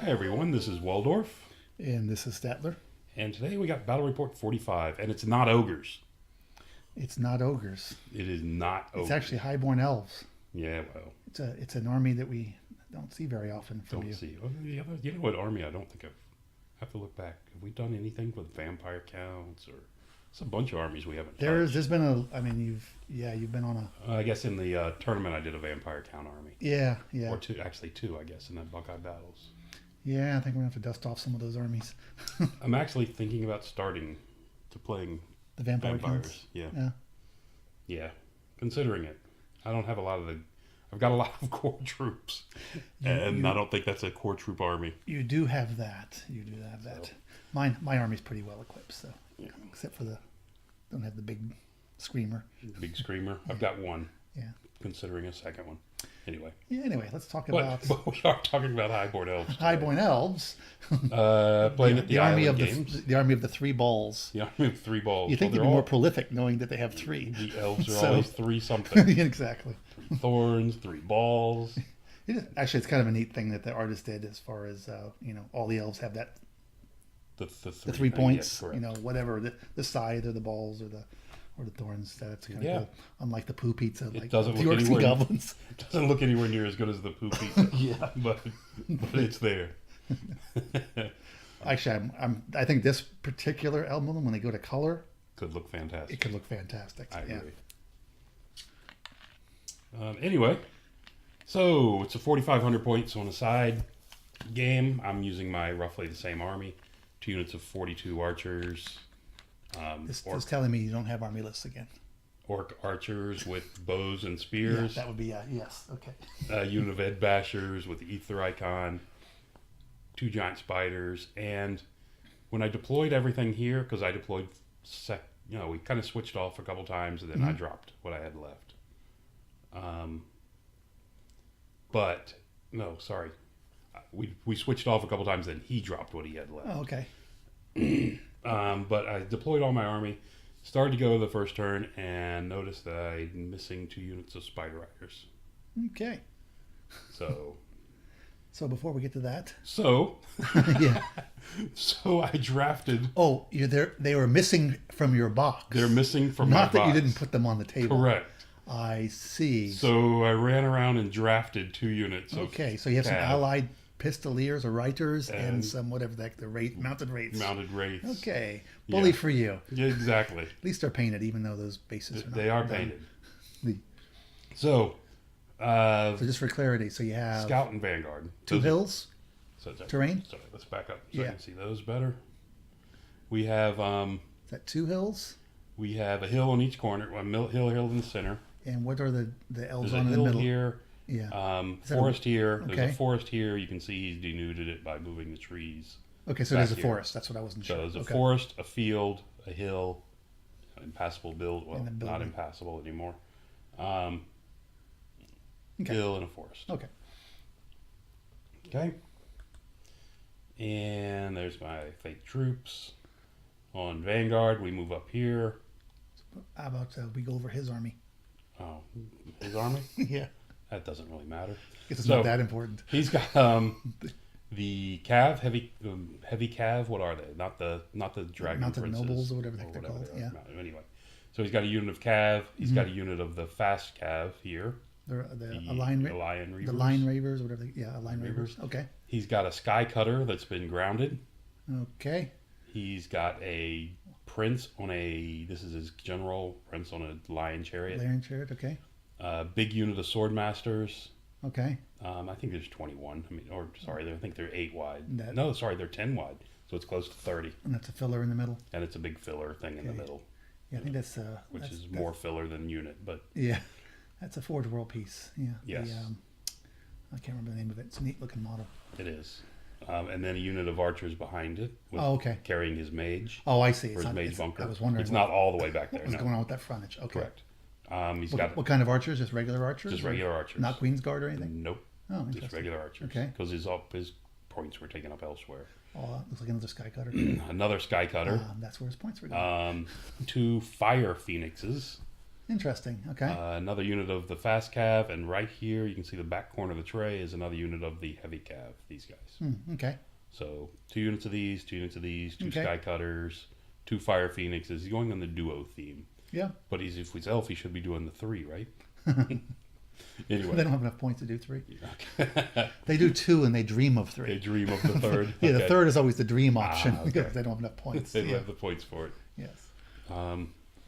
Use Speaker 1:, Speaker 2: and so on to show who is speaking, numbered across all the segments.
Speaker 1: Hi everyone, this is Waldorf,
Speaker 2: And this is Statler.
Speaker 1: and today we got Battle Report 45, and it's not ogres.
Speaker 2: It's not ogres.
Speaker 1: It is not ogres.
Speaker 2: It's actually highborn elves.
Speaker 1: Yeah, well,
Speaker 2: It's an army that we don't see very often from
Speaker 1: don't
Speaker 2: you.
Speaker 1: see. Oh, you know what army I don't think I've... I have to look back. Have we done anything with vampire counts, or... It's a bunch of armies we haven't touched.
Speaker 2: There's been a. I mean, you've been on a.
Speaker 1: I guess in the tournament I did a vampire count army.
Speaker 2: Yeah.
Speaker 1: Or two, actually two, I guess, in that Buckeye Battles.
Speaker 2: Yeah, I think we're gonna have to dust off some of those armies.
Speaker 1: I'm actually thinking about starting to playing
Speaker 2: The vampires.
Speaker 1: vampires.
Speaker 2: Yeah.
Speaker 1: Yeah, considering it. I don't have a lot of the... I've got a lot of core troops, and I don't think that's a core troop army.
Speaker 2: You do have that. You do have that.
Speaker 1: So.
Speaker 2: My army's pretty well equipped, so
Speaker 1: Yeah.
Speaker 2: except for don't have the big screamer.
Speaker 1: Big screamer. I've got one.
Speaker 2: Yeah.
Speaker 1: Considering a second one. Anyway.
Speaker 2: Yeah. Anyway, let's talk about
Speaker 1: But we are talking about Highborn Elves.
Speaker 2: highborn elves.
Speaker 1: Playing at the
Speaker 2: army
Speaker 1: Island
Speaker 2: of
Speaker 1: Games.
Speaker 2: the army of the three balls.
Speaker 1: The army of three balls.
Speaker 2: You think
Speaker 1: Well,
Speaker 2: they'd be
Speaker 1: they're
Speaker 2: more prolific knowing that they have three.
Speaker 1: The elves are
Speaker 2: So-
Speaker 1: always three something.
Speaker 2: Exactly.
Speaker 1: Thorns, three balls.
Speaker 2: Actually, it's kind of a neat thing that the artist did as far as, all the elves have that,
Speaker 1: The
Speaker 2: the 3
Speaker 1: thing,
Speaker 2: points,
Speaker 1: yeah, correct.
Speaker 2: whatever, the scythe or the balls or the thorns. That's kind of
Speaker 1: Yeah.
Speaker 2: cool. Unlike the poo pizza, like
Speaker 1: doesn't
Speaker 2: the
Speaker 1: look
Speaker 2: orcs and
Speaker 1: anywhere-
Speaker 2: goblins.
Speaker 1: It doesn't look anywhere near as good as the poo pizza.
Speaker 2: Yeah.
Speaker 1: But it's there.
Speaker 2: Actually, I think this particular album, when they go to color,
Speaker 1: Could look fantastic.
Speaker 2: it could look fantastic.
Speaker 1: I
Speaker 2: Yeah.
Speaker 1: agree. Anyway, so it's a 4,500 points on a side game. I'm using my roughly the same army, 2 units of 42 archers,
Speaker 2: This is telling me you don't have army lists again.
Speaker 1: orc archers with bows and
Speaker 2: Yeah,
Speaker 1: spears,
Speaker 2: that would be yes. Okay.
Speaker 1: a unit of Ed Bashers with the ether icon, 2 giant spiders, and when I deployed everything here, because I deployed, we kind of switched off a couple times, and then I dropped what I had left. But no, sorry, we switched off a couple times, then he dropped what he had left.
Speaker 2: Oh, okay.
Speaker 1: But I deployed all my army, started to go the first turn, and noticed that I'm missing 2 units of spider riders.
Speaker 2: Okay.
Speaker 1: So,
Speaker 2: So before we get to that, yeah.
Speaker 1: so I drafted.
Speaker 2: Oh, they were missing from your box.
Speaker 1: They're missing from
Speaker 2: Not
Speaker 1: my
Speaker 2: that you
Speaker 1: box.
Speaker 2: didn't put them on the table.
Speaker 1: Correct.
Speaker 2: I see.
Speaker 1: So I ran around and drafted 2 units.
Speaker 2: Okay, so you have some
Speaker 1: Cav.
Speaker 2: allied pistoliers or reiters and
Speaker 1: And-
Speaker 2: some whatever the heck, mounted wraiths.
Speaker 1: Mounted wraiths.
Speaker 2: Okay, bully
Speaker 1: Yeah.
Speaker 2: for you.
Speaker 1: Yeah, exactly.
Speaker 2: At least they're painted, even though those bases are not.
Speaker 1: They are
Speaker 2: done.
Speaker 1: painted.
Speaker 2: The-
Speaker 1: So,
Speaker 2: So just for clarity, so you have
Speaker 1: Scout and Vanguard.
Speaker 2: 2
Speaker 1: Those are-
Speaker 2: hills.
Speaker 1: So, sorry,
Speaker 2: terrain?
Speaker 1: Sorry, let's back up so I
Speaker 2: Yeah.
Speaker 1: can see those better. We have
Speaker 2: Is that 2 hills?
Speaker 1: a hill on each corner, a hill in the center.
Speaker 2: And what are the elves
Speaker 1: There's a
Speaker 2: on in the
Speaker 1: hill
Speaker 2: middle?
Speaker 1: here.
Speaker 2: Yeah. Is that a-
Speaker 1: Forest here. There's
Speaker 2: okay.
Speaker 1: a forest here. You can see he's denuded it by moving the trees.
Speaker 2: Okay, so there's a
Speaker 1: back here.
Speaker 2: forest. That's what I wasn't
Speaker 1: So
Speaker 2: sure.
Speaker 1: there's a
Speaker 2: Okay.
Speaker 1: forest, a field, a hill, impassable build. Well,
Speaker 2: And a
Speaker 1: not
Speaker 2: building.
Speaker 1: impassable anymore.
Speaker 2: Okay.
Speaker 1: Hill and a forest.
Speaker 2: Okay.
Speaker 1: Okay. And there's my fake troops. On Vanguard, we move up here.
Speaker 2: How about we go over his army?
Speaker 1: Oh, his army?
Speaker 2: Yeah.
Speaker 1: That doesn't really matter.
Speaker 2: Guess it's
Speaker 1: So-
Speaker 2: not that important.
Speaker 1: He's got the cav, heavy cav. What are they? Not the dragon
Speaker 2: Mounted
Speaker 1: princes
Speaker 2: nobles or whatever the heck they're called,
Speaker 1: they are.
Speaker 2: yeah.
Speaker 1: Anyway, so he's got a unit of cav. He's got a unit of the fast cav here.
Speaker 2: They're
Speaker 1: The
Speaker 2: the line
Speaker 1: Reavers.
Speaker 2: the line ravers, or whatever. Line ravers. Okay.
Speaker 1: He's got a sky cutter that's been grounded.
Speaker 2: Okay.
Speaker 1: He's got a prince on a. This is his general prince on a lion chariot.
Speaker 2: Lion chariot. Okay.
Speaker 1: Big unit of sword masters.
Speaker 2: Okay.
Speaker 1: I think there's 21. I think they're 8 wide.
Speaker 2: That-
Speaker 1: No, sorry, they're 10 wide. So it's close to 30.
Speaker 2: And that's a filler in the middle.
Speaker 1: And it's a big filler thing in the
Speaker 2: Okay.
Speaker 1: middle,
Speaker 2: Yeah, I think that's
Speaker 1: which
Speaker 2: that's-
Speaker 1: is more filler than unit. But
Speaker 2: Yeah, that's a Forge World piece. Yeah.
Speaker 1: Yes.
Speaker 2: I can't remember the name of it. It's a neat looking model.
Speaker 1: it is. And then a unit of archers behind it, with
Speaker 2: Oh, okay.
Speaker 1: carrying his mage
Speaker 2: Oh, I see.
Speaker 1: for his mage
Speaker 2: it's-
Speaker 1: bunker.
Speaker 2: I was wondering
Speaker 1: It's
Speaker 2: what,
Speaker 1: not all the way back
Speaker 2: what
Speaker 1: there.
Speaker 2: was
Speaker 1: No.
Speaker 2: going on with that frontage. Okay.
Speaker 1: Correct. He's got
Speaker 2: What kind of archers? Just regular archers?
Speaker 1: just
Speaker 2: or
Speaker 1: regular archers.
Speaker 2: Not Queen's Guard or anything?
Speaker 1: Nope.
Speaker 2: Oh,
Speaker 1: Just
Speaker 2: interesting.
Speaker 1: regular archers.
Speaker 2: Okay.
Speaker 1: Because his points were taken up elsewhere.
Speaker 2: Oh, looks like another sky cutter.
Speaker 1: Another sky cutter.
Speaker 2: That's where his points were going.
Speaker 1: 2 fire phoenixes.
Speaker 2: Interesting. Okay.
Speaker 1: Another unit of the fast cav, and right here you can see the back corner of the tray is another unit of the heavy cav. These guys.
Speaker 2: Okay.
Speaker 1: So 2 units of these, 2 units of these, 2
Speaker 2: Okay.
Speaker 1: sky cutters, 2 fire phoenixes. He's going on the duo theme.
Speaker 2: Yeah.
Speaker 1: But if he's elf, he should be doing the 3, right?
Speaker 2: They
Speaker 1: Anyway.
Speaker 2: don't have enough points to do 3.
Speaker 1: Okay.
Speaker 2: They do 2 and they dream of 3.
Speaker 1: They dream of the 3rd.
Speaker 2: Yeah, the
Speaker 1: Okay.
Speaker 2: 3rd is always the dream option
Speaker 1: okay.
Speaker 2: because they don't have enough points.
Speaker 1: They
Speaker 2: Yeah.
Speaker 1: have the points for it.
Speaker 2: Yes.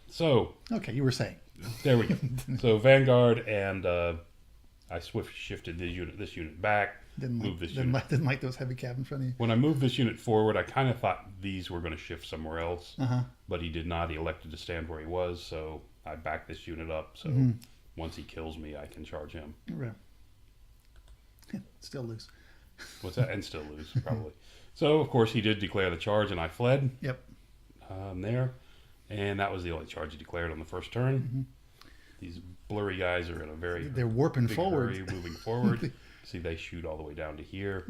Speaker 1: So
Speaker 2: Okay, you were saying.
Speaker 1: there we go. So Vanguard, and I shifted this unit back. Moved this unit.
Speaker 2: Didn't like those heavy cab in front of you.
Speaker 1: When I moved this unit forward, I kind of thought these were going to shift somewhere else,
Speaker 2: Uh-huh.
Speaker 1: but he did not. He elected to stand where he was, so I backed this unit up. So once he kills me, I can charge him.
Speaker 2: Right. Still lose.
Speaker 1: What's that? And still lose, probably. So, of course, he did declare the charge, and I fled
Speaker 2: Yep.
Speaker 1: there. And that was the only charge he declared on the first turn. These blurry guys are in a very
Speaker 2: They're warping
Speaker 1: big
Speaker 2: forward.
Speaker 1: hurry, moving forward. See, they shoot all the way down to here.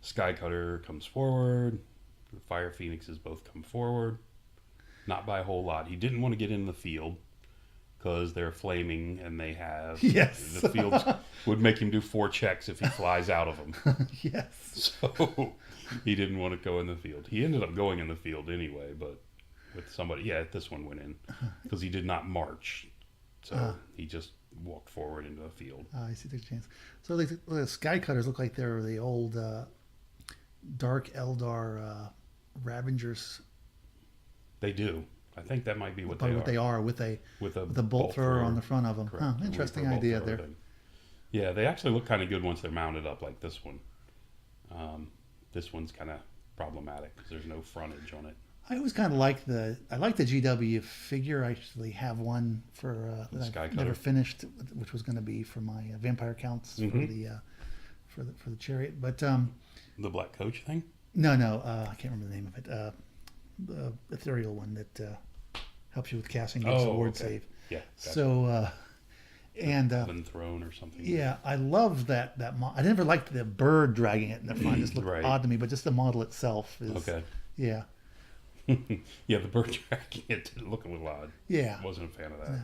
Speaker 1: Sky Cutter comes forward. The Fire Phoenixes both come forward. Not by a whole lot. He didn't want to get in the field because they're flaming and they have...
Speaker 2: Yes.
Speaker 1: The fields would make him do 4 checks if he flies out of them.
Speaker 2: Yes.
Speaker 1: So he didn't want to go in the field. He ended up going in the field anyway, but with somebody... Yeah, this one went in because he did not march. So he just walked forward into the field.
Speaker 2: I see the chance. So the Sky Cutters look like they're the old Dark Eldar Ravengers.
Speaker 1: They do. I think that might be what
Speaker 2: Probably
Speaker 1: they are.
Speaker 2: with a
Speaker 1: With a
Speaker 2: bolt thrower on the front of them.
Speaker 1: Correct.
Speaker 2: Huh,
Speaker 1: A
Speaker 2: interesting
Speaker 1: Reaper bolt
Speaker 2: idea
Speaker 1: thrower
Speaker 2: there.
Speaker 1: thing. Yeah, they actually look kind of good once they're mounted up like this one. This one's kind of problematic because there's no frontage on it.
Speaker 2: I always kind of like the GW figure. I actually have one for that
Speaker 1: Sky
Speaker 2: I've never
Speaker 1: Cutter.
Speaker 2: finished, which was going to be for my vampire counts for the chariot. But
Speaker 1: The black coach thing?
Speaker 2: no, I can't remember the name of it. The ethereal one that helps you with casting, gives a ward save.
Speaker 1: Yeah. Gotcha.
Speaker 2: So and
Speaker 1: Elven Throne or something.
Speaker 2: yeah, I love that I never liked the bird dragging it in the front. It just looked
Speaker 1: Right.
Speaker 2: odd to me, but just the model itself is
Speaker 1: Okay.
Speaker 2: yeah.
Speaker 1: Yeah, the bird tracking it did look a little odd.
Speaker 2: Yeah.
Speaker 1: Wasn't a fan of that.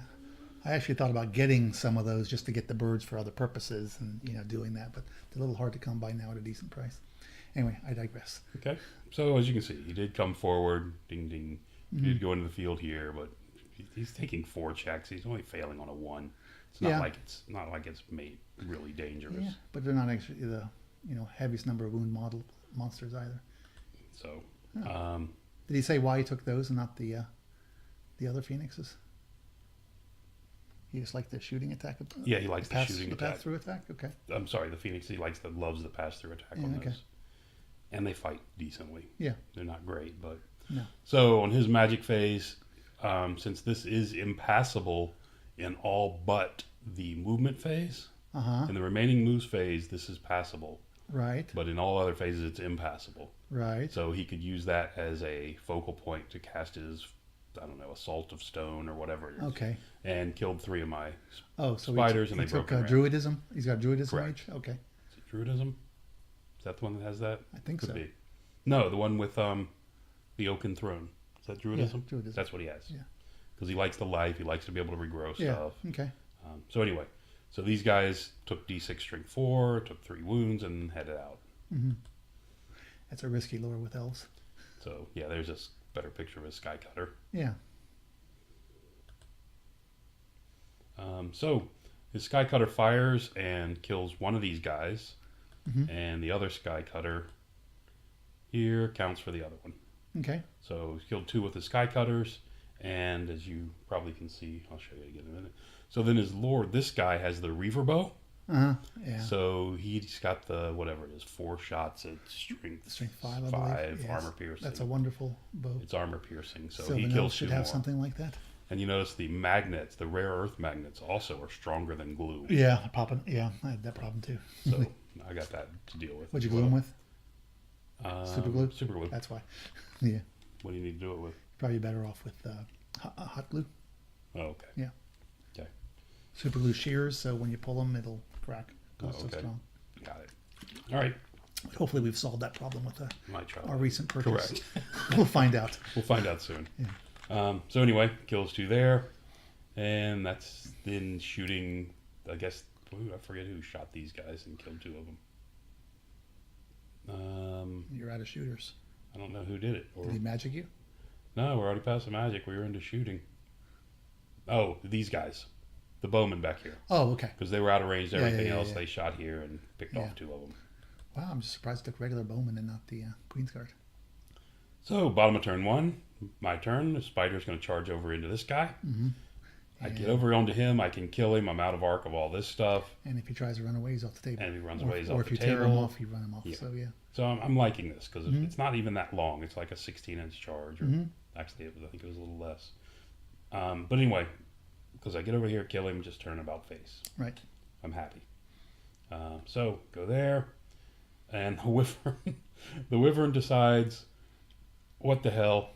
Speaker 2: I actually thought about getting some of those just to get the birds for other purposes and doing that, but they're a little hard to come by now at a decent price. Anyway, I digress.
Speaker 1: Okay. So as you can see, he did come forward. Ding ding. He did go into the field here, but he's taking 4 checks. He's only failing on a 1. It's not
Speaker 2: Yeah.
Speaker 1: like it's made really dangerous.
Speaker 2: Yeah, but they're not actually the heaviest number of wound monsters either.
Speaker 1: So
Speaker 2: Did he say why he took those and not the other phoenixes? He just liked the shooting attack.
Speaker 1: yeah, he likes the shooting attack.
Speaker 2: pass through attack. Okay.
Speaker 1: I'm sorry, the Phoenix. He loves the pass through attack
Speaker 2: Yeah,
Speaker 1: on
Speaker 2: okay.
Speaker 1: those, and they fight decently.
Speaker 2: Yeah.
Speaker 1: They're not great, but
Speaker 2: No.
Speaker 1: so on his magic phase, since this is impassable in all but the movement phase, in the remaining moves phase, this is passable.
Speaker 2: Right.
Speaker 1: But in all other phases, it's impassable.
Speaker 2: Right.
Speaker 1: So he could use that as a focal point to cast his, I don't know, Assault of Stone or whatever it is.
Speaker 2: Okay.
Speaker 1: And killed 3 of my
Speaker 2: Oh, so
Speaker 1: spiders,
Speaker 2: he
Speaker 1: and they
Speaker 2: took
Speaker 1: broke and ran.
Speaker 2: druidism. He's got druidism
Speaker 1: Correct.
Speaker 2: mage. Okay.
Speaker 1: Is it Druidism? Is that the one that has that?
Speaker 2: I think
Speaker 1: Could
Speaker 2: so.
Speaker 1: be. No, the one with the Oaken Throne. Is that Druidism?
Speaker 2: Yeah, Druidism.
Speaker 1: That's what he has.
Speaker 2: Yeah.
Speaker 1: Because he likes the life. He likes to be able to regrow
Speaker 2: Yeah.
Speaker 1: stuff.
Speaker 2: Okay.
Speaker 1: So anyway, so these guys took D6 strength 4, took 3 wounds, and headed out.
Speaker 2: That's a risky lure with elves.
Speaker 1: So yeah, there's a better picture of a Sky Cutter.
Speaker 2: Yeah.
Speaker 1: So his Sky Cutter fires and kills one of these guys, and the other Sky Cutter here counts for the other one.
Speaker 2: Okay.
Speaker 1: So he's killed 2 with his Sky Cutters, and as you probably can see, I'll show you again in a minute. So then his lord, this guy has the Reaver Bow.
Speaker 2: Yeah.
Speaker 1: So he's got the, whatever it is, 4 shots at strength,
Speaker 2: Strength 5, I believe. Yes.
Speaker 1: armor piercing.
Speaker 2: That's a wonderful bow.
Speaker 1: It's armor piercing, so he
Speaker 2: Sylvan
Speaker 1: kills
Speaker 2: elves
Speaker 1: 2
Speaker 2: should
Speaker 1: more.
Speaker 2: have something like that.
Speaker 1: And you notice the magnets, the rare earth magnets, also are stronger than glue.
Speaker 2: Yeah, popping. Yeah, I had that problem too.
Speaker 1: So I got that to deal with.
Speaker 2: What'd you
Speaker 1: as
Speaker 2: glue them
Speaker 1: well.
Speaker 2: with? Super glue?
Speaker 1: Super glue.
Speaker 2: That's why. Yeah.
Speaker 1: What do you need to do it with?
Speaker 2: Probably better off with hot glue.
Speaker 1: Oh, okay.
Speaker 2: Yeah.
Speaker 1: Okay.
Speaker 2: Super glue shears, so when you pull them, it'll crack. It's so
Speaker 1: okay.
Speaker 2: strong.
Speaker 1: Got it. All right.
Speaker 2: But hopefully, we've solved that problem with
Speaker 1: Might try
Speaker 2: our
Speaker 1: that.
Speaker 2: recent purchase.
Speaker 1: Correct.
Speaker 2: We'll find out.
Speaker 1: We'll find out soon.
Speaker 2: Yeah.
Speaker 1: So anyway, kills 2 there. And that's then shooting, I guess, I forget who shot these guys and killed 2 of them.
Speaker 2: You're out of shooters.
Speaker 1: I don't know who did it.
Speaker 2: Did he magic you?
Speaker 1: No, we're already past the magic. We were into shooting. Oh, these guys. The bowmen back here.
Speaker 2: Oh, okay.
Speaker 1: Because they were out of range to everything else.
Speaker 2: Yeah.
Speaker 1: They shot here and picked off 2 of them.
Speaker 2: Wow, I'm just surprised it took regular bowman and not the Queen's Guard.
Speaker 1: So, bottom of turn 1, my turn. The spider's going to charge over into this guy.
Speaker 2: Mm-hmm.
Speaker 1: I get over onto him. I can kill him. I'm out of arc of all this stuff.
Speaker 2: And if he tries to run away, he's off the table.
Speaker 1: And if he runs away, he's
Speaker 2: or
Speaker 1: off
Speaker 2: if
Speaker 1: the
Speaker 2: you
Speaker 1: table.
Speaker 2: tear him off, you run him off.
Speaker 1: Yeah.
Speaker 2: So, yeah.
Speaker 1: So I'm liking this because
Speaker 2: Mm-hmm.
Speaker 1: it's not even that long. It's like a 16-inch charge. Or actually, I think it was a little less. But anyway, because I get over here, kill him, just turn about face.
Speaker 2: Right.
Speaker 1: I'm happy. So go there, and the wyvern decides, what the hell?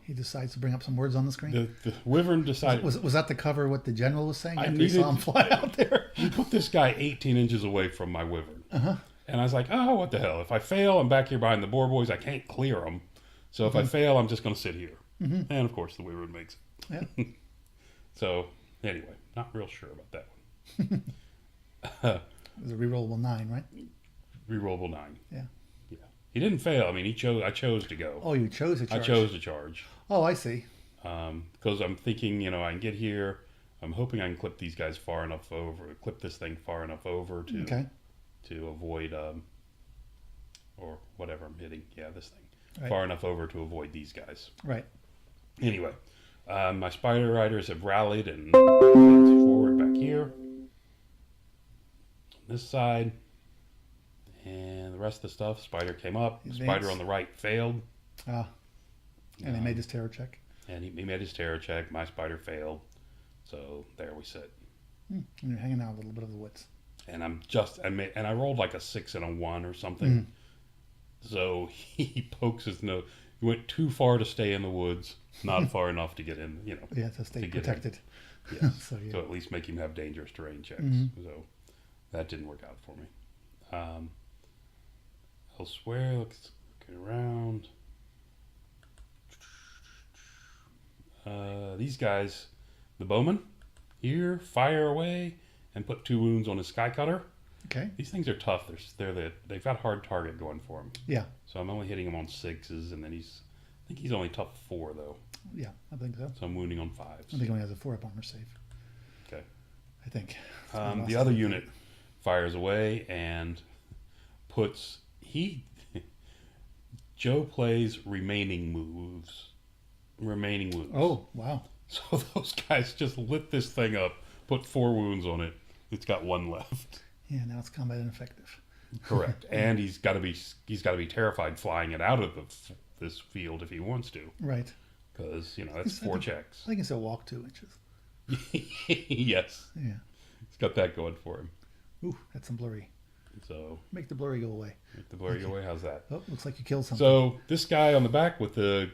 Speaker 2: He decides to bring up some words on the screen.
Speaker 1: The wyvern decided.
Speaker 2: Was that to cover what the general was saying?
Speaker 1: I
Speaker 2: After he saw him fly out there.
Speaker 1: He put this guy 18 inches away from my wyvern. And I was like, oh, what the hell? If I fail, I'm back here behind the boar boys. I can't clear them. So if I fail, I'm just going to sit here. And of course, the wyvern makes it.
Speaker 2: Yeah.
Speaker 1: So anyway, not real sure about that one.
Speaker 2: It was a rerollable 9, right?
Speaker 1: Rerollable 9.
Speaker 2: Yeah.
Speaker 1: Yeah. He didn't fail. I mean, I chose to go.
Speaker 2: Oh, you chose to charge.
Speaker 1: I chose to charge.
Speaker 2: Oh, I see.
Speaker 1: Because I'm thinking, I can get here. I'm hoping I can clip these guys far enough over, clip this thing far enough over to avoid, or whatever I'm hitting. Yeah, this thing.
Speaker 2: Right.
Speaker 1: Far enough over to avoid these guys.
Speaker 2: Right.
Speaker 1: Anyway, my spider riders have rallied and forward back here. This side. And the rest of the stuff, spider came up. The spider on the right failed.
Speaker 2: And he made his terror check.
Speaker 1: And he made his terror check. My spider failed. So there we sit.
Speaker 2: And you're hanging out a little bit of the woods.
Speaker 1: And I rolled like a 6 and a 1 or something. So he pokes his nose. He went too far to stay in the woods, not far enough to get in.
Speaker 2: Yeah, to stay protected.
Speaker 1: Yes.
Speaker 2: So
Speaker 1: So at least make him have dangerous terrain checks. So that didn't work out for me. Elsewhere, let's get around. These guys, the bowman, here, fire away, and put 2 wounds on his sky cutter.
Speaker 2: Okay.
Speaker 1: These things are tough. They've got hard target going for them.
Speaker 2: Yeah.
Speaker 1: So I'm only hitting him on 6s, and then I think he's only tough 4 though.
Speaker 2: Yeah, I think so.
Speaker 1: So I'm wounding on 5s.
Speaker 2: I think he only has a 4-up armor save.
Speaker 1: Okay.
Speaker 2: I think.
Speaker 1: The other unit fires away and puts Joe plays remaining wounds.
Speaker 2: Oh, wow.
Speaker 1: So those guys just lit this thing up, put 4 wounds on it. It's got 1 left.
Speaker 2: Yeah, now it's combat ineffective.
Speaker 1: Correct. And he's got to be terrified flying it out of this field if he wants to.
Speaker 2: Right.
Speaker 1: Because that's 4 checks.
Speaker 2: I think he still walk 2 inches.
Speaker 1: Yes.
Speaker 2: Yeah.
Speaker 1: He's got that going for him.
Speaker 2: Ooh, that's some blurry.
Speaker 1: So
Speaker 2: make the blurry go away.
Speaker 1: Make the blurry go away. How's that?
Speaker 2: Oh, looks like you killed something.
Speaker 1: So this guy on the back with the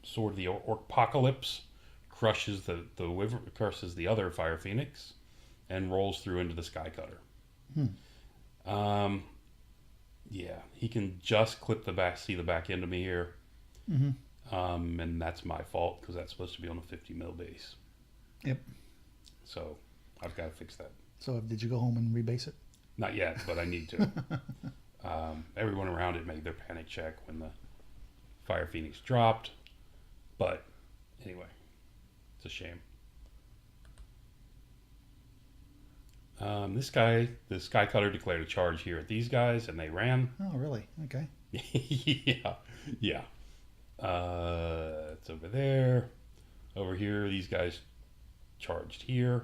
Speaker 1: sword of the Orcpocalypse crushes the wyvern, crushes the other fire phoenix, and rolls through into the sky cutter. Yeah, he can just clip the back end of me here. And that's my fault because that's supposed to be on a 50 mil base.
Speaker 2: Yep.
Speaker 1: So I've got to fix that.
Speaker 2: So did you go home and rebase it?
Speaker 1: Not yet, but I need to. Everyone around it made their panic check when the Fire Phoenix dropped. But anyway, it's a shame. This guy, the Sky Cutter, declared a charge here at these guys, and they ran.
Speaker 2: Oh, really? Okay.
Speaker 1: Yeah. It's over there. Over here, these guys charged here.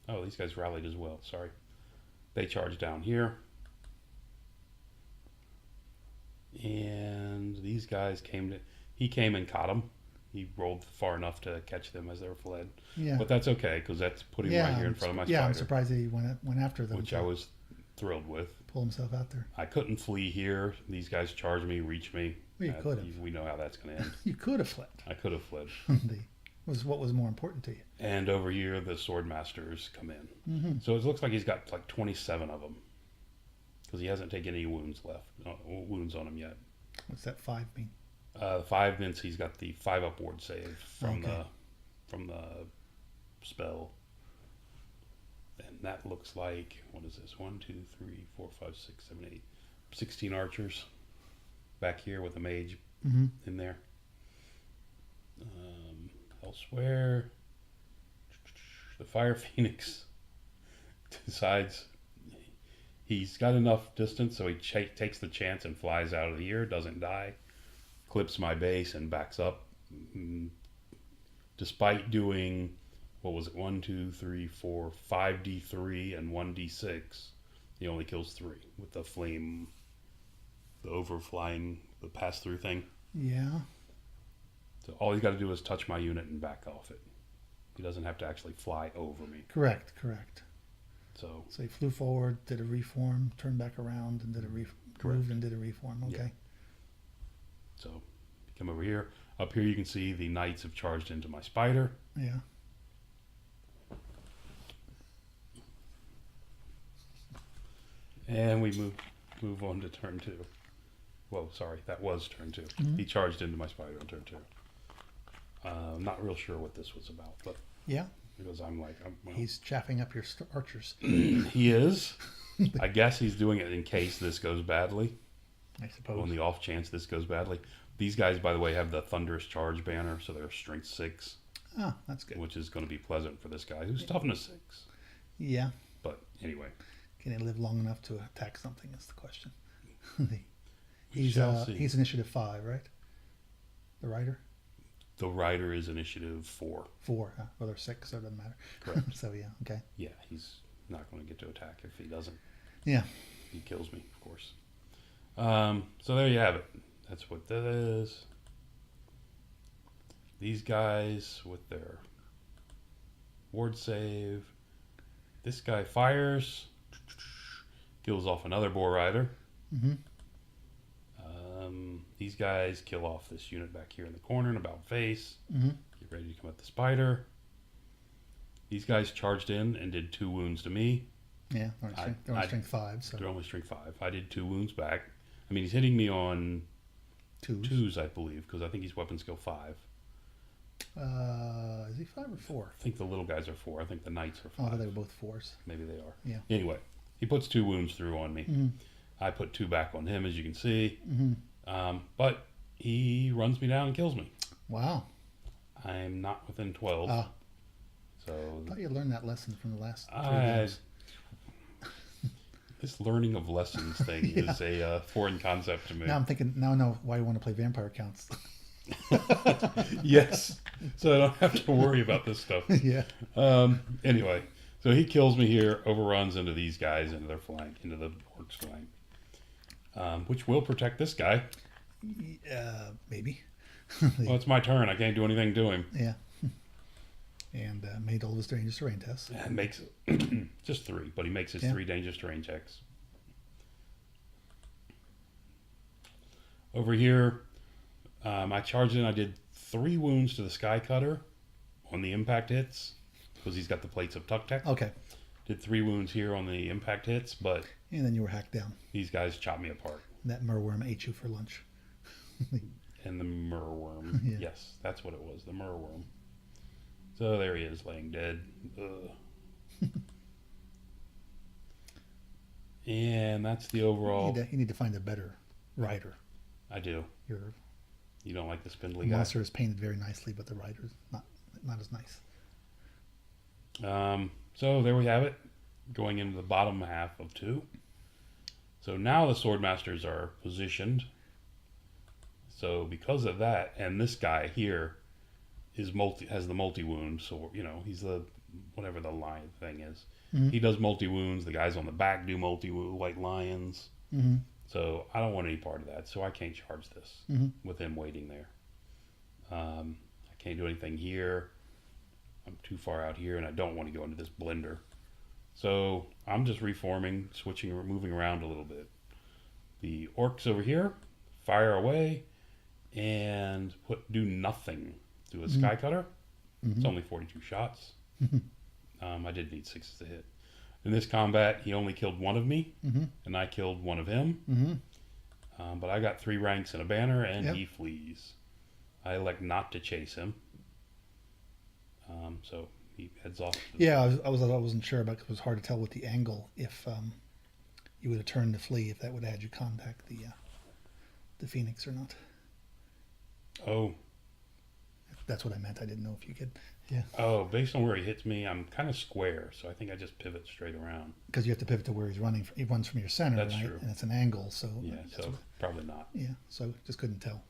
Speaker 1: Oh, these guys rallied as well. Sorry. They charged down here. And these guys he came and caught them. He rolled far enough to catch them as they were fled. Yeah. But that's okay, because that's putting him right here in front of my spider.
Speaker 2: Yeah, I'm surprised that he went after them.
Speaker 1: Which I was thrilled with.
Speaker 2: Pull himself out there.
Speaker 1: I couldn't flee here. These guys charged me, reached me.
Speaker 2: Well, you could have.
Speaker 1: We know how that's going to end.
Speaker 2: You could have fled.
Speaker 1: I could have fled.
Speaker 2: What was more important to you.
Speaker 1: And over here, the sword masters come in. So it looks like he's got like 27 of them. Because he hasn't taken any wounds on him yet.
Speaker 2: What's that 5 mean?
Speaker 1: The 5 minutes, he's got the 5 up ward save from
Speaker 2: Okay.
Speaker 1: the spell. And that looks like, what is this? 1, 2, 3, 4, 5, 6, 7, 8, 16 archers back here with a mage
Speaker 2: Mm-hmm.
Speaker 1: in there. Elsewhere, the Fire Phoenix decides he's got enough distance, so he takes the chance and flies out of the ear, doesn't die, clips my base, and backs up. Despite doing, what was it, 1, 2, 3, 4, 5d3 and 1d6, he only kills 3 with the flame, the overflying, the pass through thing.
Speaker 2: Yeah.
Speaker 1: So all he's got to do is touch my unit and back off it. He doesn't have to actually fly over me.
Speaker 2: Correct.
Speaker 1: So
Speaker 2: So he flew forward, did a reform, turned back around, and did a moved and did a reform. Okay.
Speaker 1: Yeah. So come over here. Up here you can see the knights have charged into my spider.
Speaker 2: Yeah.
Speaker 1: And we move on to turn 2. Whoa, sorry, that was turn 2.
Speaker 2: Mm-hmm.
Speaker 1: He charged into my spider on turn 2. Not real sure what this was about, but
Speaker 2: Yeah.
Speaker 1: because well,
Speaker 2: He's chaffing up your archers.
Speaker 1: he is. I guess he's doing it in case this goes badly.
Speaker 2: I suppose.
Speaker 1: On the off chance this goes badly. These guys, by the way, have the Thunderous Charge banner, so they're strength 6,
Speaker 2: Ah, that's good.
Speaker 1: which is going to be pleasant for this guy who's toughness 6.
Speaker 2: Yeah.
Speaker 1: But anyway,
Speaker 2: Can he live long enough to attack something? Is the question.
Speaker 1: we shall see.
Speaker 2: He's initiative 5, right? The rider.
Speaker 1: The rider is initiative 4.
Speaker 2: 4. Huh? Well, they're 6, so it doesn't matter.
Speaker 1: Correct.
Speaker 2: So yeah. Okay.
Speaker 1: Yeah, he's not going to get to attack if he doesn't.
Speaker 2: Yeah.
Speaker 1: He kills me, of course. So there you have it. That's what that is. These guys with their ward save. This guy fires, kills off another boar rider.
Speaker 2: Mm-hmm.
Speaker 1: These guys kill off this unit back here in the corner and about face.
Speaker 2: Mm-hmm.
Speaker 1: Get ready to come at the spider. These guys charged in and did 2 wounds to me.
Speaker 2: Yeah. They're on strength 5. So
Speaker 1: They're only strength 5. I did 2 wounds back. I mean, he's hitting me on 2s, I believe, because I think he's weapon skill 5.
Speaker 2: Is he 5 or 4?
Speaker 1: I think the little guys are 4. I think the knights are 5.
Speaker 2: Oh, I thought they were both 4s.
Speaker 1: Maybe they are.
Speaker 2: Yeah.
Speaker 1: Anyway, he puts 2 wounds through on me.
Speaker 2: Mm-hmm.
Speaker 1: I put 2 back on him, as you can see.
Speaker 2: Mm-hmm.
Speaker 1: But he runs me down and kills me.
Speaker 2: Wow.
Speaker 1: I'm not within 12.
Speaker 2: I
Speaker 1: So
Speaker 2: thought you learned that lesson from the last 3
Speaker 1: I,
Speaker 2: games.
Speaker 1: this learning of lessons thing
Speaker 2: Yeah.
Speaker 1: is a foreign concept to me.
Speaker 2: Now I'm thinking. Now I know why you want to play vampire counts.
Speaker 1: Yes, so I don't have to worry about this stuff.
Speaker 2: Yeah.
Speaker 1: Anyway, so he kills me here, overruns into these guys, into their flank, into the orcs' flank, which will protect this guy.
Speaker 2: Maybe.
Speaker 1: Well, it's my turn. I can't do anything to him.
Speaker 2: Yeah. And made all of his dangerous terrain tests.
Speaker 1: And makes just 3, but he makes his 3 dangerous terrain checks. Over here, I charged in. I did 3 wounds to the Sky Cutter on the impact hits because he's got the plates of Tuk Tek.
Speaker 2: Okay.
Speaker 1: Did 3 wounds here on the impact hits, but
Speaker 2: And then you were hacked down.
Speaker 1: these guys chopped me apart.
Speaker 2: That merworm ate you for lunch.
Speaker 1: And the Merworm.
Speaker 2: Yeah.
Speaker 1: Yes, that's what it was, the Merworm. So there he is, laying dead. Ugh. And that's the overall.
Speaker 2: You need to find a better rider.
Speaker 1: I do.
Speaker 2: Your
Speaker 1: You don't like the spindly guy?
Speaker 2: monster is painted very nicely, but the rider's not as nice.
Speaker 1: So there we have it, going into the bottom half of 2. So now the Swordmasters are positioned. So because of that, and this guy here has the multi wound, so he's the whatever the lion thing is.
Speaker 2: Mm-hmm.
Speaker 1: He does multi wounds. The guys on the back do multi white lions.
Speaker 2: Mm-hmm.
Speaker 1: So I don't want any part of that. So I can't charge this with him waiting there. I can't do anything here. I'm too far out here, and I don't want to go into this blender. So I'm just reforming, switching, moving around a little bit. The orcs over here fire away and do nothing to a Sky Cutter. It's only 42 shots. I did need 6s to hit. In this combat, he only killed 1 of me, and I killed 1 of him. But I got 3 ranks and a banner, and
Speaker 2: Yep.
Speaker 1: he flees. I elect not to chase him. So he heads off.
Speaker 2: Yeah, I wasn't sure about. It was hard to tell with the angle if you would have turned to flee, if that would have had you contact the Phoenix or not.
Speaker 1: Oh,
Speaker 2: That's what I meant. I didn't know if you could.
Speaker 1: oh! Based on where he hits me, I'm kind of square, so I think I just pivot straight around.
Speaker 2: Because you have to pivot to where he's running. He runs from your center,
Speaker 1: That's
Speaker 2: right?
Speaker 1: true.
Speaker 2: And it's an angle, so
Speaker 1: Yeah,
Speaker 2: that's
Speaker 1: so
Speaker 2: what-
Speaker 1: probably not.
Speaker 2: yeah. So just couldn't tell.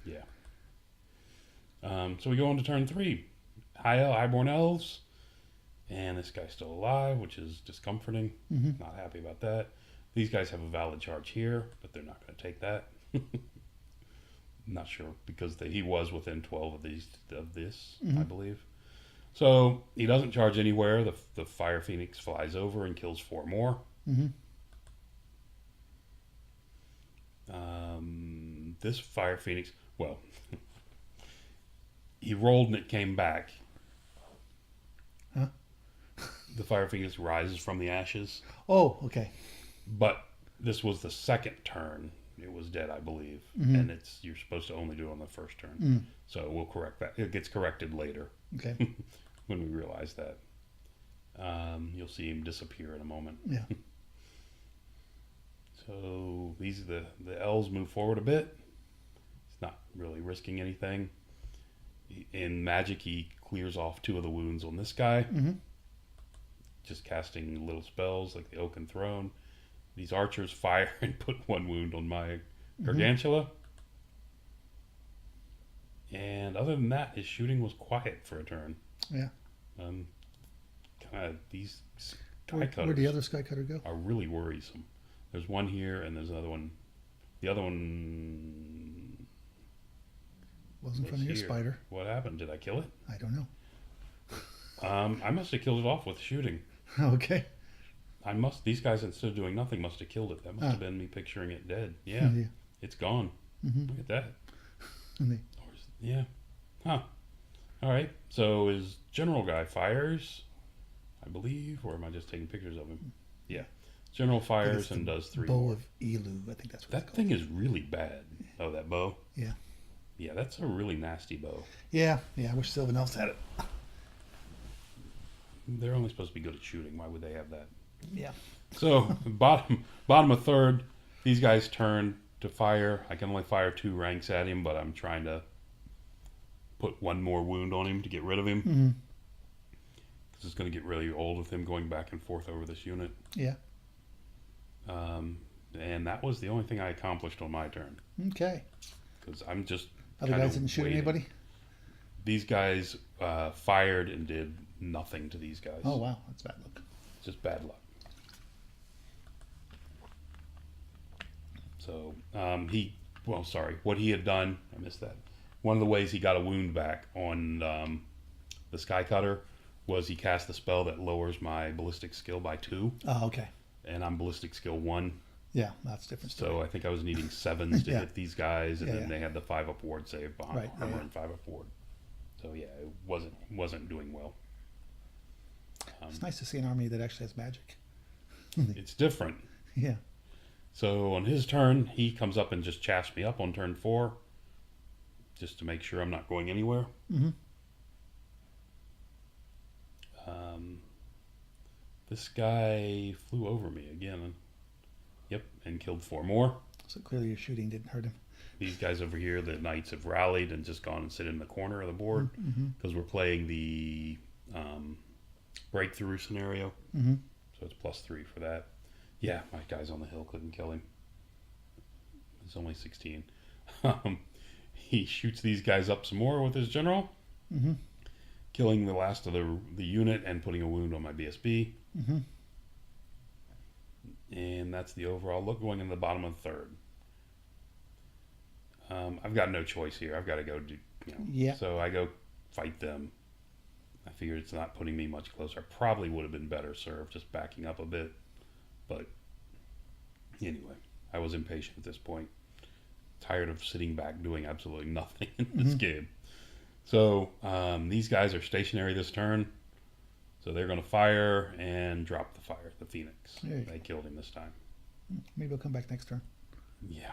Speaker 1: Yeah. So we go on to turn 3. Highborn Elves. And this guy's still alive, which is discomforting.
Speaker 2: Mm-hmm.
Speaker 1: Not happy about that. These guys have a valid charge here, but they're not going to take that. Not sure, because he was within 12 of this, I believe. So he doesn't charge anywhere. The Fire Phoenix flies over and kills 4 more.
Speaker 2: Mm-hmm.
Speaker 1: This Fire Phoenix, well, he rolled and it came back.
Speaker 2: Huh?
Speaker 1: The Fire Phoenix rises from the ashes.
Speaker 2: Oh, okay.
Speaker 1: But this was the second turn. It was dead, I believe.
Speaker 2: Mm-hmm.
Speaker 1: And you're supposed to only do it on the first turn. So we'll correct that. It gets corrected later
Speaker 2: Okay.
Speaker 1: when we realize that. You'll see him disappear in a moment.
Speaker 2: Yeah.
Speaker 1: So the elves move forward a bit. He's not really risking anything. In magic, he clears off 2 of the wounds on this guy.
Speaker 2: Mm-hmm.
Speaker 1: Just casting little spells like the Oaken Throne. These archers fire and put 1 wound on my Gargantula. And other than that, his shooting was quiet for a turn.
Speaker 2: Yeah.
Speaker 1: These
Speaker 2: Where'd the other sky cutter go?
Speaker 1: are really worrisome. There's one here and there's another one. The other one
Speaker 2: Was in front of your
Speaker 1: here.
Speaker 2: spider.
Speaker 1: What happened? Did I kill it?
Speaker 2: I don't know.
Speaker 1: I must have killed it off with shooting.
Speaker 2: Okay.
Speaker 1: These guys, instead of doing nothing, must have killed it. That must have been me picturing it dead. Yeah.
Speaker 2: Yeah.
Speaker 1: It's gone.
Speaker 2: Mm-hmm.
Speaker 1: Look at that.
Speaker 2: And they,
Speaker 1: Yeah. Huh. All right. So his general guy fires, I believe, or am I just taking pictures of him? Yeah. General fires and does 3
Speaker 2: bow
Speaker 1: more.
Speaker 2: of Elu. I think that's what
Speaker 1: That
Speaker 2: it's called.
Speaker 1: thing is really bad. Oh, that bow?
Speaker 2: Yeah.
Speaker 1: Yeah, that's a really nasty bow.
Speaker 2: Yeah. Yeah. I wish Sylvan Elves had it.
Speaker 1: They're only supposed to be good at shooting. Why would they have that?
Speaker 2: Yeah.
Speaker 1: So bottom of third, these guys turn to fire. I can only fire 2 ranks at him, but I'm trying to put 1 more wound on him to get rid of him.
Speaker 2: Mm-hmm.
Speaker 1: Because it's going to get really old with him going back and forth over this unit.
Speaker 2: Yeah.
Speaker 1: And that was the only thing I accomplished on my turn.
Speaker 2: Okay.
Speaker 1: Because I'm just
Speaker 2: Other
Speaker 1: kinda
Speaker 2: guys didn't shoot
Speaker 1: waiting.
Speaker 2: anybody?
Speaker 1: These guys fired and did nothing to these guys.
Speaker 2: Oh, wow. That's bad luck.
Speaker 1: Just bad luck. So what he had done, I missed that. One of the ways he got a wound back on the Sky Cutter was he cast the spell that lowers my ballistic skill by 2,
Speaker 2: Oh, okay.
Speaker 1: and I'm ballistic skill 1.
Speaker 2: Yeah, that's different.
Speaker 1: So I think I was needing 7s to
Speaker 2: Yeah.
Speaker 1: hit these guys, and
Speaker 2: Yeah,
Speaker 1: then
Speaker 2: yeah.
Speaker 1: they had the 5 up ward save behind
Speaker 2: Right,
Speaker 1: armor
Speaker 2: yeah.
Speaker 1: and 5 up ward. So yeah, it wasn't doing well.
Speaker 2: It's nice to see an army that actually has magic.
Speaker 1: It's different.
Speaker 2: Yeah.
Speaker 1: So on his turn, he comes up and just chaffs me up on turn 4, just to make sure I'm not going anywhere.
Speaker 2: Mm-hmm.
Speaker 1: This guy flew over me again. Yep, and killed 4 more.
Speaker 2: So clearly your shooting didn't hurt him.
Speaker 1: These guys over here, the knights have rallied and just gone and sit in the corner of the board
Speaker 2: Mm-hmm.
Speaker 1: because we're playing the breakthrough scenario.
Speaker 2: Mm-hmm.
Speaker 1: So it's +3 for that. Yeah, my guys on the hill couldn't kill him. It's only 16. He shoots these guys up some more with his general,
Speaker 2: Mm-hmm.
Speaker 1: killing the last of the unit and putting a wound on my BSB.
Speaker 2: Mm-hmm.
Speaker 1: And that's the overall look going in the bottom of the third. I've got no choice here. I've got to go do,
Speaker 2: Yeah.
Speaker 1: So I go fight them. I figured it's not putting me much closer. I probably would have been better served just backing up a bit. But anyway, I was impatient at this point. Tired of sitting back doing absolutely nothing in this game. So these guys are stationary this turn. So they're going to fire and drop the Phoenix.
Speaker 2: There you
Speaker 1: They killed him this time.
Speaker 2: Maybe he'll come back next turn.
Speaker 1: Yeah.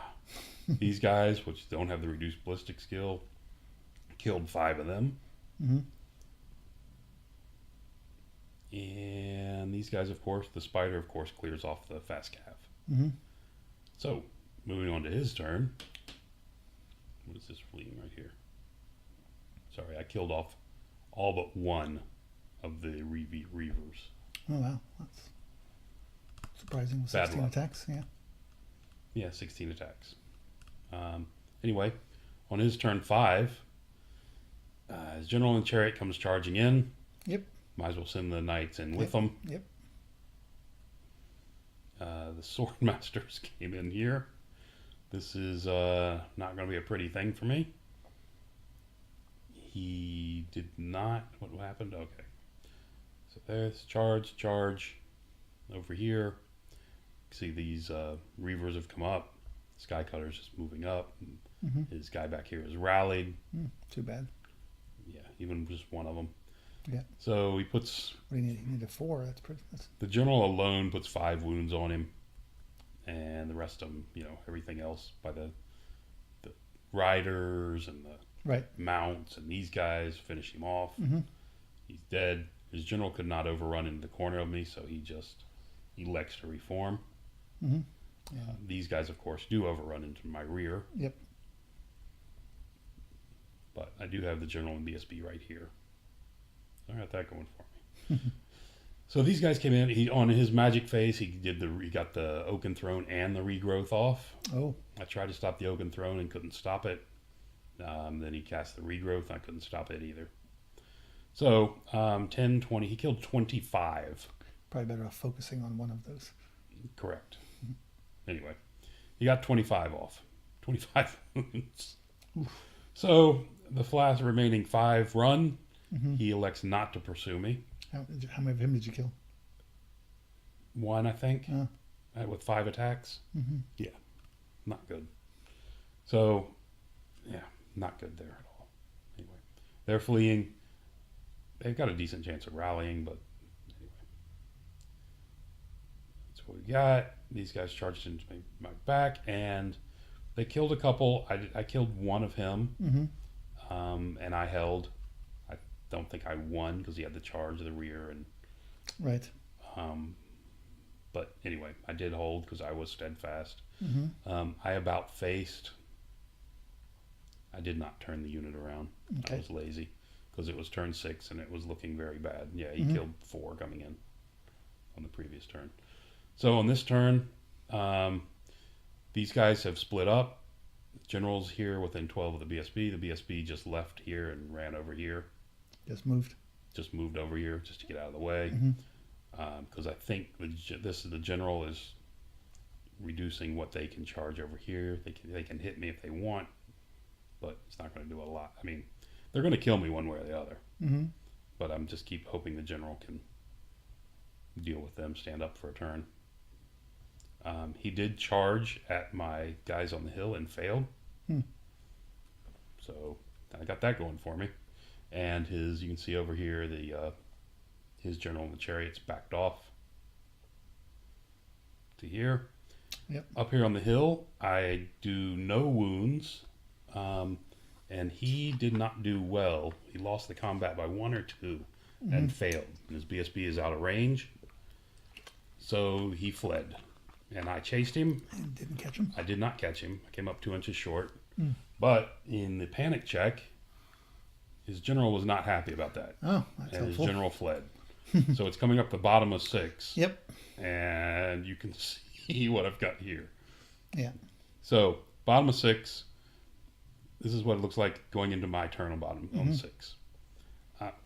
Speaker 1: These guys, which don't have the reduced ballistic skill, killed 5 of them.
Speaker 2: Mm-hmm.
Speaker 1: And these guys, of course, the spider, of course, clears off the fast cav.
Speaker 2: Mm-hmm.
Speaker 1: So, moving on to his turn. What is this fleeing right here? Sorry, I killed off all but one of the Reavers.
Speaker 2: Oh wow, that's surprising. With
Speaker 1: Bad
Speaker 2: 16
Speaker 1: luck.
Speaker 2: attacks, yeah.
Speaker 1: Yeah, 16 attacks. Anyway, on his turn 5, his general and chariot comes charging in.
Speaker 2: Yep.
Speaker 1: Might as well send the knights in with them.
Speaker 2: Yep.
Speaker 1: The sword masters came in here. This is not going to be a pretty thing for me. He did not. What happened? Okay. So there's charge. Over here, see these Reavers have come up. Skycutter's just moving up.
Speaker 2: Mm-hmm.
Speaker 1: His guy back here is rallied.
Speaker 2: Too bad.
Speaker 1: Yeah, even just one of them.
Speaker 2: Yeah.
Speaker 1: So he puts.
Speaker 2: What do you need? You need a 4. That's pretty.
Speaker 1: The general alone puts 5 wounds on him, and the rest of them, everything else by the riders and the
Speaker 2: Right.
Speaker 1: mounts and these guys finish him off.
Speaker 2: Mm-hmm.
Speaker 1: He's dead. His general could not overrun into the corner of me, so he just elects to reform.
Speaker 2: Mm-hmm. Yeah.
Speaker 1: These guys, of course, do overrun into my rear.
Speaker 2: Yep.
Speaker 1: But I do have the general and BSB right here. I got that going for me. So these guys came in. He on his magic phase, he got the Oaken Throne and the regrowth off.
Speaker 2: Oh.
Speaker 1: I tried to stop the Oaken Throne and couldn't stop it. Then he cast the regrowth. I couldn't stop it either. So 10, 20. He killed 25.
Speaker 2: Probably better off focusing on one of those.
Speaker 1: Correct. Anyway, he got 25 off. 25 wounds. So the last remaining 5 run.
Speaker 2: Mm-hmm.
Speaker 1: He elects not to pursue me.
Speaker 2: How many of him did you kill?
Speaker 1: 1, I think, with 5 attacks.
Speaker 2: Mm-hmm.
Speaker 1: Yeah, not good. So, yeah, not good there at all. Anyway, they're fleeing. They've got a decent chance of rallying, but anyway. That's what we got. These guys charged into my back, and they killed a couple. I killed one of him, and I held. I don't think I won because he had the charge of the rear, and
Speaker 2: right.
Speaker 1: But anyway, I did hold because I was steadfast.
Speaker 2: Mm-hmm.
Speaker 1: I about faced. I did not turn the unit around.
Speaker 2: Okay.
Speaker 1: I was lazy because it was turn 6 and it was looking very bad. Yeah, he
Speaker 2: Mm-hmm.
Speaker 1: killed 4 coming in on the previous turn. So on this turn, these guys have split up. General's here within 12 of the BSB. The BSB just left here and ran over here.
Speaker 2: Just moved.
Speaker 1: Just moved over here just to get out of the way. Because I think the general is reducing what they can charge over here. They can hit me if they want, but it's not going to do a lot. I mean, they're going to kill me one way or the other.
Speaker 2: Mm-hmm.
Speaker 1: But I'm just keep hoping the general can deal with them, stand up for a turn. He did charge at my guys on the hill and failed. So I got that going for me. And you can see over here, his general and the chariots backed off to here.
Speaker 2: Yep.
Speaker 1: Up here on the hill, I do no wounds. And he did not do well. He lost the combat by 1 or 2 and failed. And his BSB is out of range. So he fled. And I chased him.
Speaker 2: And didn't catch him.
Speaker 1: I did not catch him. I came up 2 inches short. But in the panic check, his general was not happy about that.
Speaker 2: Oh, that's
Speaker 1: and
Speaker 2: helpful.
Speaker 1: his general fled. So it's coming up the bottom of 6.
Speaker 2: Yep.
Speaker 1: And you can see what I've got here.
Speaker 2: Yeah.
Speaker 1: So bottom of 6. This is what it looks like going into my turn on bottom on 6.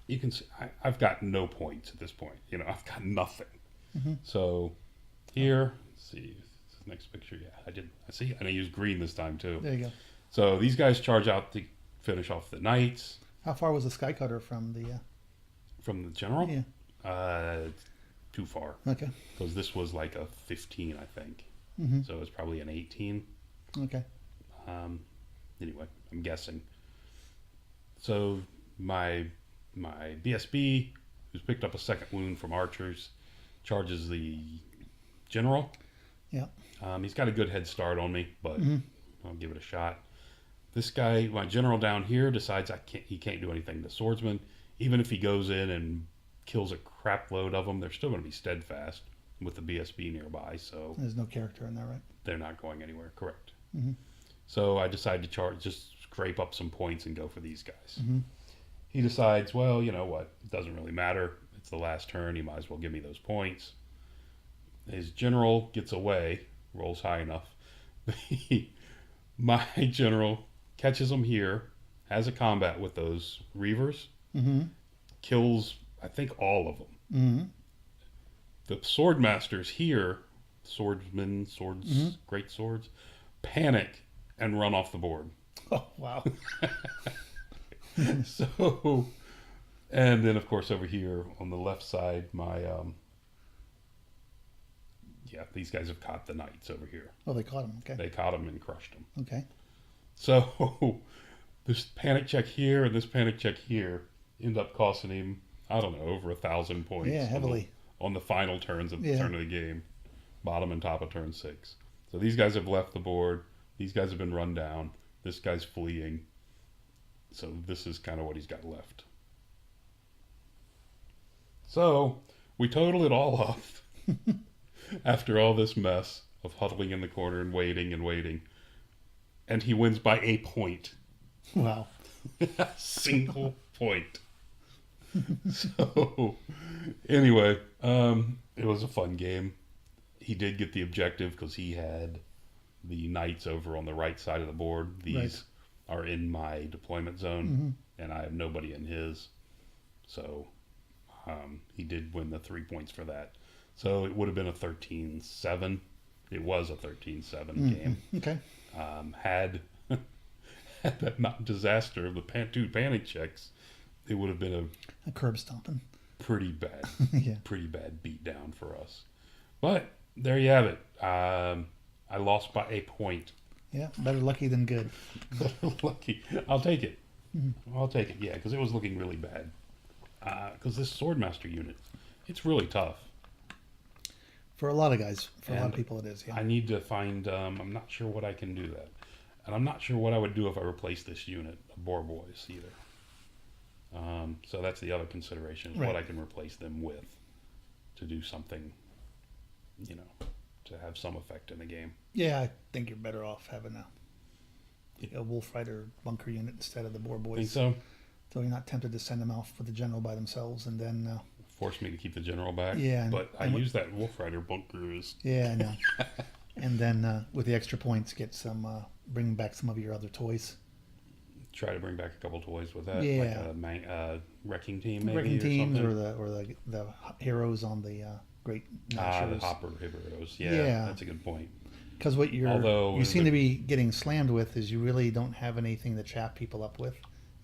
Speaker 1: You can see I've got no points at this point. I've got nothing. So here, let's see this next picture. Yeah, I did. I see. And I used green this time too.
Speaker 2: There you go.
Speaker 1: So these guys charge out to finish off the knights.
Speaker 2: How far was the Skycutter from the?
Speaker 1: From the general?
Speaker 2: Yeah.
Speaker 1: Too far.
Speaker 2: Okay.
Speaker 1: Because this was like a 15, I think. So it's probably an 18.
Speaker 2: Okay.
Speaker 1: Anyway, I'm guessing. So my BSB, who's picked up a second wound from archers, charges the general.
Speaker 2: Yeah.
Speaker 1: He's got a good head start on me, but
Speaker 2: Mhm.
Speaker 1: I'll give it a shot. This guy, my general down here, decides he can't do anything to swordsman. Even if he goes in and kills a crap load of them, they're still going to be steadfast with the BSB nearby, so
Speaker 2: There's no character in there, right?
Speaker 1: they're not going anywhere. Correct.
Speaker 2: Mhm.
Speaker 1: So I decide to just scrape up some points and go for these guys.
Speaker 2: Mhm.
Speaker 1: He decides, well, you know what? It doesn't really matter. It's the last turn. He might as well give me those points. His general gets away, rolls high enough. My general catches him here, has a combat with those Reavers,
Speaker 2: Mhm.
Speaker 1: kills, I think, all of them.
Speaker 2: Mhm.
Speaker 1: The swordmasters here, swordsmen, great swords, panic and run off the board.
Speaker 2: Oh, wow.
Speaker 1: So, and then of course over here on the left side, my these guys have caught the knights over here.
Speaker 2: Oh, they caught him. Okay.
Speaker 1: They caught them and crushed them.
Speaker 2: Okay.
Speaker 1: So this panic check here and this panic check here end up costing him, I don't know, over 1,000 points.
Speaker 2: Yeah, heavily.
Speaker 1: On the final turns of the
Speaker 2: Yeah.
Speaker 1: turn of the game, bottom and top of turn 6. So these guys have left the board. These guys have been run down. This guy's fleeing. So this is kind of what he's got left. So we total it all up after all this mess of huddling in the corner and waiting and waiting. And he wins by a point.
Speaker 2: Wow.
Speaker 1: A single point. So anyway, it was a fun game. He did get the objective because he had the knights over on the right side of the board. These are in my deployment zone, and I have nobody in his. So he did win the 3 points for that. So it would have been a 13-7. It was a 13-7 game.
Speaker 2: Okay.
Speaker 1: Had that not disaster of the two panic checks, it would have been
Speaker 2: A curb stomping.
Speaker 1: pretty bad,
Speaker 2: Yeah.
Speaker 1: pretty bad beat down for us. But there you have it. I lost by a point.
Speaker 2: Yeah. Better lucky than good.
Speaker 1: Lucky. I'll take it. I'll take it. Yeah, because it was looking really bad. Because this Swordmaster unit, it's really tough.
Speaker 2: For a lot of guys, for a lot
Speaker 1: And
Speaker 2: of people, it is. Yeah.
Speaker 1: I need to find. I'm not sure what I can do that, and I'm not sure what I would do if I replaced this unit of Boar Boys either. So that's the other consideration: is what I can replace them with to do something, to have some effect in the game.
Speaker 2: Yeah, I think you're better off having a Wolf Rider bunker unit instead of the Boar Boys.
Speaker 1: Think so?
Speaker 2: So you're not tempted to send them off with the general by themselves, and then
Speaker 1: Force me to keep the general back.
Speaker 2: Yeah,
Speaker 1: but I use that Wolf Rider bunker as
Speaker 2: yeah, I know. And then with the extra points, get some bring back some of your other toys.
Speaker 1: try to bring back a couple toys with that.
Speaker 2: Yeah.
Speaker 1: Like a wrecking team, maybe,
Speaker 2: Wrecking
Speaker 1: or
Speaker 2: teams,
Speaker 1: something.
Speaker 2: or the heroes on the great
Speaker 1: The
Speaker 2: Nashers.
Speaker 1: hopper heroes. Yeah,
Speaker 2: Yeah.
Speaker 1: that's a good point.
Speaker 2: Because what
Speaker 1: Although
Speaker 2: you seem to be getting slammed with is you really don't have anything to chap people up with,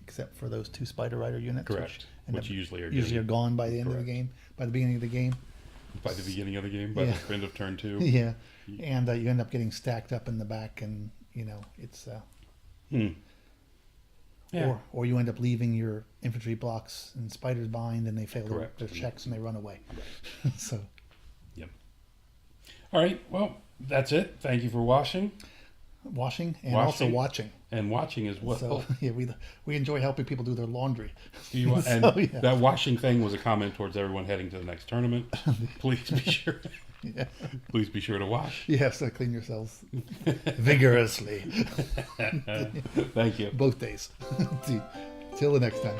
Speaker 2: except for those 2 Spider Rider units.
Speaker 1: Correct.
Speaker 2: End
Speaker 1: Which
Speaker 2: up
Speaker 1: usually are
Speaker 2: are gone by the end of the
Speaker 1: Correct.
Speaker 2: game, by the beginning of the game.
Speaker 1: by the beginning of the game, by
Speaker 2: Yeah.
Speaker 1: the end of turn 2.
Speaker 2: Yeah, and you end up getting stacked up in the back, and it's
Speaker 1: Yeah.
Speaker 2: or you end up leaving your infantry blocks and spiders behind, and they fail
Speaker 1: Correct.
Speaker 2: their checks and they run away. So
Speaker 1: Yep. All right. Well, that's it. Thank you for watching
Speaker 2: washing and also watching.
Speaker 1: and watching as well.
Speaker 2: So yeah, we enjoy helping people do their laundry.
Speaker 1: Do you, and
Speaker 2: So, yeah.
Speaker 1: that washing thing was a comment towards everyone heading to the next tournament. Please be sure.
Speaker 2: Yeah.
Speaker 1: Please be sure to wash.
Speaker 2: Yes, so clean yourselves vigorously
Speaker 1: Thank you.
Speaker 2: both days. Till the next time.